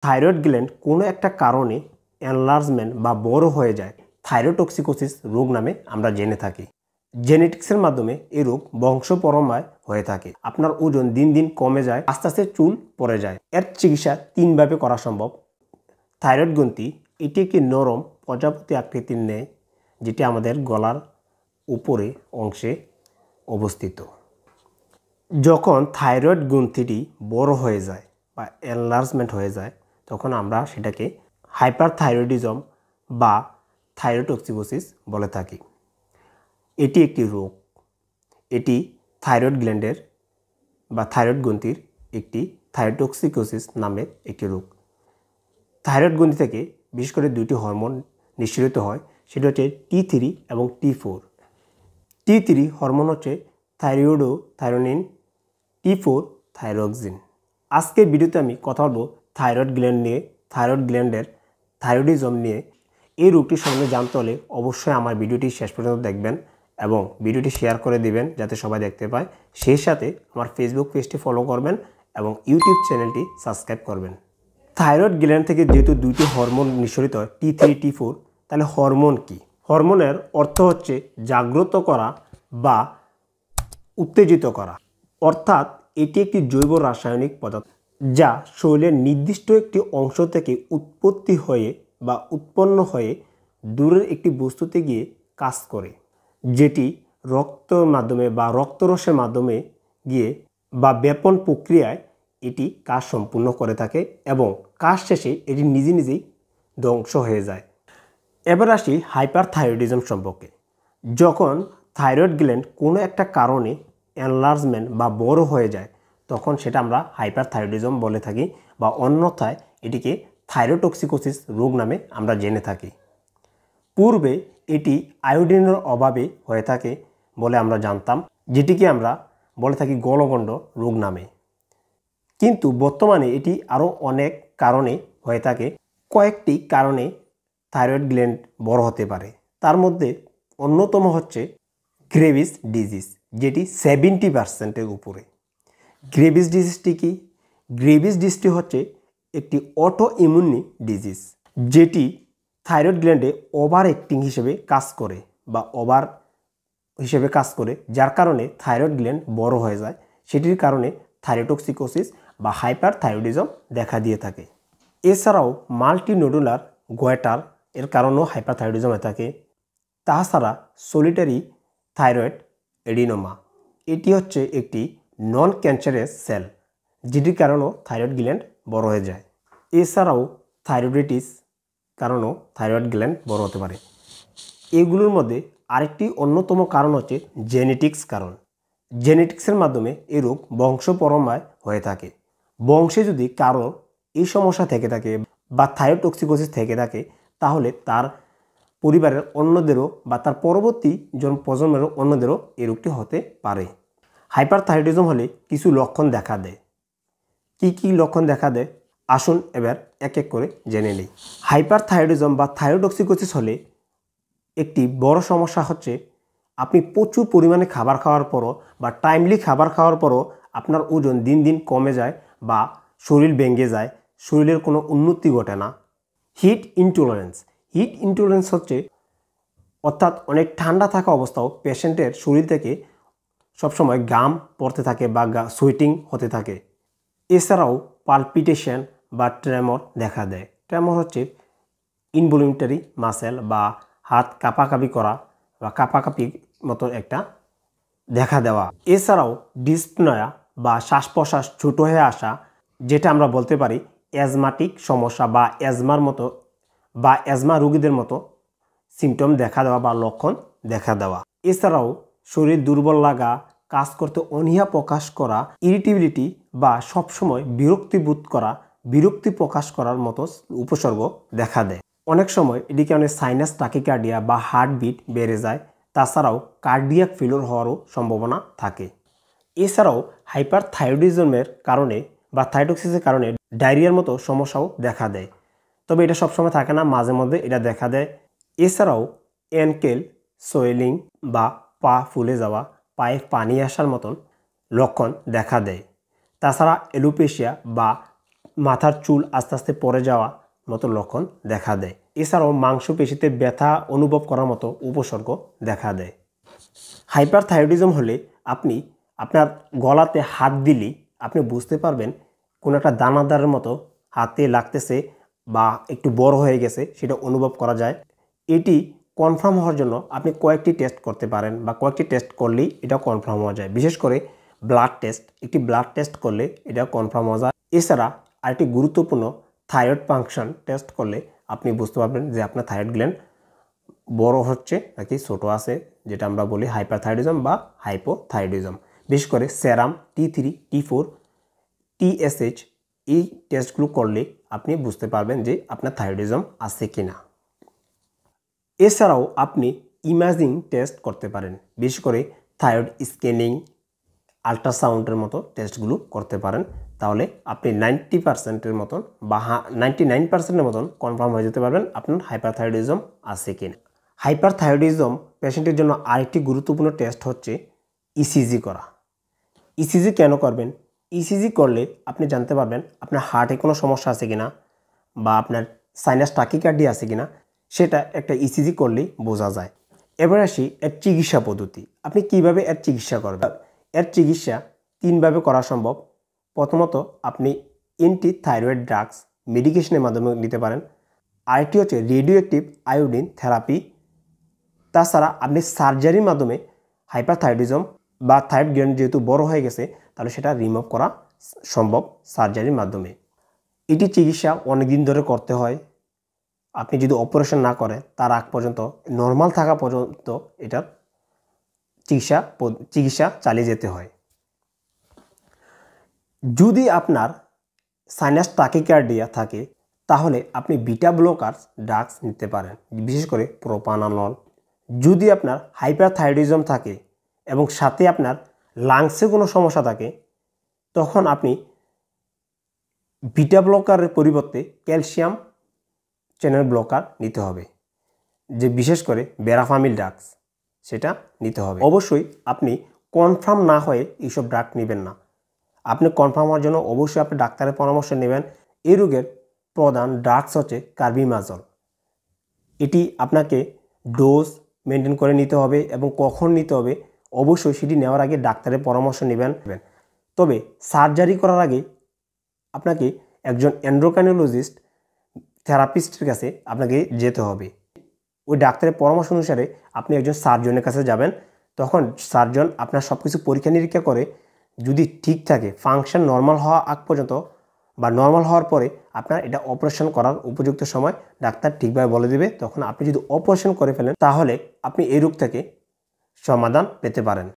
Thyroid gland কোনো একটা কারণে এনলার্জমেন্ট বা বড় হয়ে যায় থাইরোটক্সিকোসিস রোগ নামে আমরা জেনে থাকি। জেনেটিক্সের মাধ্যমে এই রোগ বংশপরম্পরায় হয়ে থাকে। আপনার ওজন দিন দিন কমে যায়, আস্তে আস্তে চুল পড়ে যায়। এর চিকিৎসা তিনভাবে করা সম্ভব। থাইরয়েড গ্রন্থি এটি একটি নরম প্রজাপতি আকৃতির ন্যায়, যেটি আমাদের গলার উপরে অংশে অবস্থিত। যখন থাইরয়েড গ্রন্থিটি বড় হয়ে যায় বা এনলার্জমেন্ট হয়ে যায়, তখন আমরা সেটাকে হাইপারথাইরয়েডিজম বা থাইরোটক্সিকোসিস বলে থাকি। এটি একটি রোগ। এটি থাইরয়েড গ্ল্যান্ডের বা থাইরয়েড গ্রন্থির একটি থাইরোটক্সিকোসিস নামের একটি রোগ। থাইরয়েড গ্রন্থি থেকে বিশেষ করে দুটি হরমোন নিঃসৃত হয়, সেটা হচ্ছে T3 এবং T4। T3 হরমোন হচ্ছে থাইরোইডোথাইরোনিন, T4 থাইরোক্সিন। আজকের ভিডিওতে আমি কথা বলবো থাইরয়েড গ্ল্যান্ড নিয়ে, থাইরয়েড গ্ল্যান্ডের থাইরয়েডিজম নিয়ে। এই রোগটি সম্বন্ধে জানতে হলে অবশ্যই আমার ভিডিওটি শেষ পর্যন্ত দেখবেন এবং ভিডিওটি শেয়ার করে দিবেন যাতে সবাই দেখতে পায়। সেই সাথে আমার ফেসবুক পেজটি ফলো করবেন এবং ইউটিউব চ্যানেলটি সাবস্ক্রাইব করবেন। থাইরয়েড গ্ল্যান্ড থেকে যেহেতু দুইটি হরমোন নিঃসরিত হয়, T3 T4, তাহলে হরমোন কি? হরমোনের অর্থ হচ্ছে জাগ্রত করা বা উত্তেজিত করা, অর্থাৎ এটি একটি জৈব রাসায়নিক পদার্থ যা শরীরের নির্দিষ্ট একটি অংশ থেকে উৎপত্তি হয়ে বা উৎপন্ন হয়ে দূরের একটি বস্তুতে গিয়ে কাজ করে, যেটি রক্তের মাধ্যমে বা রক্তরসের মাধ্যমে গিয়ে বা ব্যাপন প্রক্রিয়ায় এটি কাজ সম্পূর্ণ করে থাকে এবং কাজ শেষে এটি নিজে নিজেই ধ্বংস হয়ে যায়। এবার আসি হাইপারথাইরয়েডিজম সম্পর্কে। যখন থাইরয়েড গ্ল্যান্ড কোনো একটা কারণে এনলার্জমেন্ট বা বড় হয়ে যায়, তখন সেটা আমরা হাইপারথাইরয়েডিজম বলে থাকি বা অন্যথায় এটিকে থাইরোটক্সিকোসিস রোগ নামে আমরা জেনে থাকি। পূর্বে এটি আয়োডিনের অভাবে হয়ে থাকে বলে আমরা জানতাম, যেটিকে আমরা বলে থাকি গলগণ্ড রোগ নামে। কিন্তু বর্তমানে এটি আরও অনেক কারণে হয়ে থাকে। কয়েকটি কারণে থাইরয়েড গ্ল্যান্ড বড় হতে পারে। তার মধ্যে অন্যতম হচ্ছে গ্রেভিস ডিজিজ, যেটি 70%-এর উপরে। গ্রেভিস ডিজিজটি কি? গ্রেভিস ডিজিজটি হচ্ছে একটি অটো ইমিউনি ডিজিজ, যেটি থাইরয়েড গ্ল্যান্ডে ওভার অ্যাক্টিং হিসেবে কাজ করে বা যার কারণে থাইরয়েড গ্ল্যান্ড বড় হয়ে যায়। সেটির কারণে থাইরোটক্সিকোসিস বা হাইপারথাইরয়েডিজম দেখা দিয়ে থাকে। এছাড়াও মাল্টিনোডুলার গোয়েটার এর কারণেও হাইপারথাইরয়েডিজম হয়ে থাকে। তাছাড়া সলিটারি থাইরয়েড এডিনোমা, এটি হচ্ছে একটি নন ক্যান্সারাস সেল, যেটির কারণেও থাইরয়েড গ্ল্যান্ড বড় হয়ে যায়। এছাড়াও থাইরয়েডিটিস কারণেও থাইরয়েড গ্ল্যান্ড বড় হতে পারে। এগুলোর মধ্যে আরেকটি অন্যতম কারণ হচ্ছে জেনেটিক্স কারণ। জেনেটিক্সের মাধ্যমে এই রোগ বংশপরম্পরায় হয়ে থাকে। বংশে যদি কারো এই সমস্যা থেকে থাকে বা থাইরোটক্সিকোসিস থেকে থাকে, তাহলে তার পরিবারের অন্যদেরও বা তার পরবর্তী প্রজন্মেরও অন্যদেরও এই রোগটি হতে পারে। হাইপারথাইরয়েডিজম হলে কিছু লক্ষণ দেখা দেয়। কি কি লক্ষণ দেখা দেয় আসুন এবার এক এক করে জেনে নিই। হাইপারথাইরয়েডিজম বা থাইরোটক্সিকোসিস হলে একটি বড় সমস্যা হচ্ছে আপনি প্রচুর পরিমাণে খাবার খাওয়ার পরও বা টাইমলি খাবার খাওয়ার পরও আপনার ওজন দিন দিন কমে যায় বা শরীর ভেঙে যায়, শরীরের কোনো উন্নতি ঘটে না। হিট ইনটলারেন্স হচ্ছে অর্থাৎ অনেক ঠান্ডা থাকা অবস্থাও পেশেন্টের শরীর থেকে সবসময় ঘাম পড়তে থাকে বা সোয়েটিং হতে থাকে। এছাড়াও পালপিটেশন বা ট্রেমর দেখা দেয়। ট্রেমর হচ্ছে ইনভলিউন্টারি মাসেল বা হাত কাঁপাকাঁপি করা বা কাঁপাকাঁপির মতো একটা দেখা দেওয়া। এছাড়াও ডিসপনয়া বা শ্বাস প্রশ্বাস ছোট হয়ে আসা, যেটা আমরা বলতে পারি অ্যাজমাটিক সমস্যা বা অ্যাজমা রোগীদের মতো সিমটম দেখা দেওয়া বা লক্ষণ দেখা দেওয়া। এছাড়াও শরীর দুর্বল লাগা, কাজ করতে অনীহা প্রকাশ করা, ইরিটেবিলিটি বা সবসময় বিরক্তি প্রকাশ করার মতো উপসর্গ দেখা দেয়। অনেক সময় এটিকে অনেক সাইনাস টাকিকার্ডিয়া বা হার্টবিট বেড়ে যায়। তাছাড়াও কার্ডিয়াক ফেলিওর হওয়ারও সম্ভাবনা থাকে। এছাড়াও হাইপারথাইরয়েডিজমের কারণে বা থাইরোটক্সিসের কারণে ডায়রিয়ার মতো সমস্যাও দেখা দেয়, তবে এটা সবসময় থাকে না, মাঝে মধ্যে এটা দেখা দেয়। এছাড়াও অ্যাঙ্কেল সোয়েলিং বা পা ফুলে যাওয়া, পায়ে পানি আসার মতন লক্ষণ দেখা দেয়। তাছাড়া অ্যালোপেশিয়া বা মাথার চুল আস্তে আস্তে পড়ে যাওয়া মতো লক্ষণ দেখা দেয়। এছাড়াও মাংসপেশিতে ব্যথা অনুভব করার মতো উপসর্গ দেখা দেয়। হাইপারথাইরয়েডিজম হলে আপনি আপনার গলাতে হাত দিলেই আপনি বুঝতে পারবেন কোনো একটা দানাদারের মতো হাতে লাগতেছে বা একটু বড় হয়ে গেছে, সেটা অনুভব করা যায়। এটি কনফার্ম হওয়ার জন্য আপনি কয়েকটি টেস্ট করতে পারেন বা কয়েকটি টেস্ট করলেই এটা কনফার্ম হওয়া যায়। বিশেষ করে ব্লাড টেস্ট, একটি ব্লাড টেস্ট করলে এটা কনফার্ম হওয়া যায়। এছাড়া আরেকটি গুরুত্বপূর্ণ থাইরয়েড ফাংশন টেস্ট করলে আপনি বুঝতে পারবেন যে আপনার থাইরয়েড গ্ল্যান্ড বড় হচ্ছে নাকি ছোট আছে, যেটা আমরা বলি হাইপারথাইরয়েডিজম বা হাইপোথাইরয়েডিজম। বিশেষ করে সেরাম T3, T4, TSH এই টেস্টগুলো করলে আপনি বুঝতে পারবেন যে আপনার থাইরয়েডিজম আছে কিনা। এছাড়াও আপনি ইমেজিং টেস্ট করতে পারেন, বিশেষ করে থাইরয়েড স্ক্যানিং, আল্ট্রাসাউন্ডের মতো টেস্টগুলো করতে পারেন। তাহলে আপনি 90%-এর মতন বা 99%-এর মতন কনফার্ম হয়ে যেতে পারবেন আপনার হাইপারথাইরয়েডিজম আছে কিনা। হাইপারথাইরয়েডিজম পেশেন্টের জন্য আরেকটি গুরুত্বপূর্ণ টেস্ট হচ্ছে ইসিজি করা। ইসিজি কেন করবেন? ইসিজি করলে আপনি জানতে পারবেন আপনার হার্টে কোনো সমস্যা আছে কিনা বা আপনার সাইনাস টাকিকার্ডিয়া আছে কিনা, সেটা একটা ইসিজি করলেই বোঝা যায়। এবার আসি এর চিকিৎসা পদ্ধতি। আপনি কিভাবে এর চিকিৎসা করবেন? এর চিকিৎসা তিনভাবে করা সম্ভব। প্রথমত আপনি অ্যান্টি থাইরয়েড ড্রাগস মেডিকেশনের মাধ্যমে নিতে পারেন। আরেকটি হচ্ছে রেডিও অ্যাক্টিভ আয়োডিন থেরাপি। তাছাড়া আপনি সার্জারির মাধ্যমে হাইপারথাইরয়েডিজম বা থাইরয়েড গ্ল্যান্ড যেহেতু বড় হয়ে গেছে, তাহলে সেটা রিমুভ করা সম্ভব সার্জারির মাধ্যমে। এটি চিকিৎসা অনেক দিন ধরে করতে হয়। আপনি যদি অপারেশন না করেন তার আগ পর্যন্ত, নর্মাল থাকা পর্যন্ত এটার চিকিৎসা চালিয়ে যেতে হয়। যদি আপনার সাইনাস টাকিকার্ডিয়া থাকে তাহলে আপনি বিটা ব্লকার ড্রাগস নিতে পারেন, বিশেষ করে প্রোপানানল। যদি আপনার হাইপারথাইরয়েডিজম থাকে এবং সাথে আপনার লাংসে কোনো সমস্যা থাকে, তখন আপনি বিটা ব্লকারের পরিবর্তে ক্যালসিয়াম চ্যানেল ব্লকার নিতে হবে, যে বিশেষ করে বেরাফামিল ড্রাগস, সেটা নিতে হবে। অবশ্যই আপনি কনফার্ম না হয়ে এইসব ড্রাগ নেবেন না। আপনি কনফার্ম হওয়ার জন্য অবশ্যই আপনি ডাক্তারের পরামর্শ নেবেন। এই রোগের প্রধান ড্রাগস হচ্ছে কার্বিমাজল। এটি আপনাকে ডোজ মেনটেন করে নিতে হবে এবং কখন নিতে হবে অবশ্যই সেটি নেওয়ার আগে ডাক্তারের পরামর্শ নেবেন। তবে সার্জারি করার আগে আপনাকে একজন এন্ডোক্রাইনোলজিস্ট থেরাপিস্টের কাছে আপনাকে যেতে হবে। ওই ডাক্তারের পরামর্শ অনুসারে আপনি একজন সার্জনের কাছে যাবেন। তখন সার্জন আপনার সব কিছু পরীক্ষা নিরীক্ষা করে যদি ঠিক থাকে, ফাংশন নর্মাল হওয়া আগ পর্যন্ত বা নর্মাল হওয়ার পরে আপনার এটা অপারেশন করার উপযুক্ত সময় ডাক্তার ঠিকভাবে বলে দেবে। তখন আপনি যদি অপারেশন করে ফেলেন তাহলে আপনি এই রোগ থেকে সমাধান পেতে পারেন।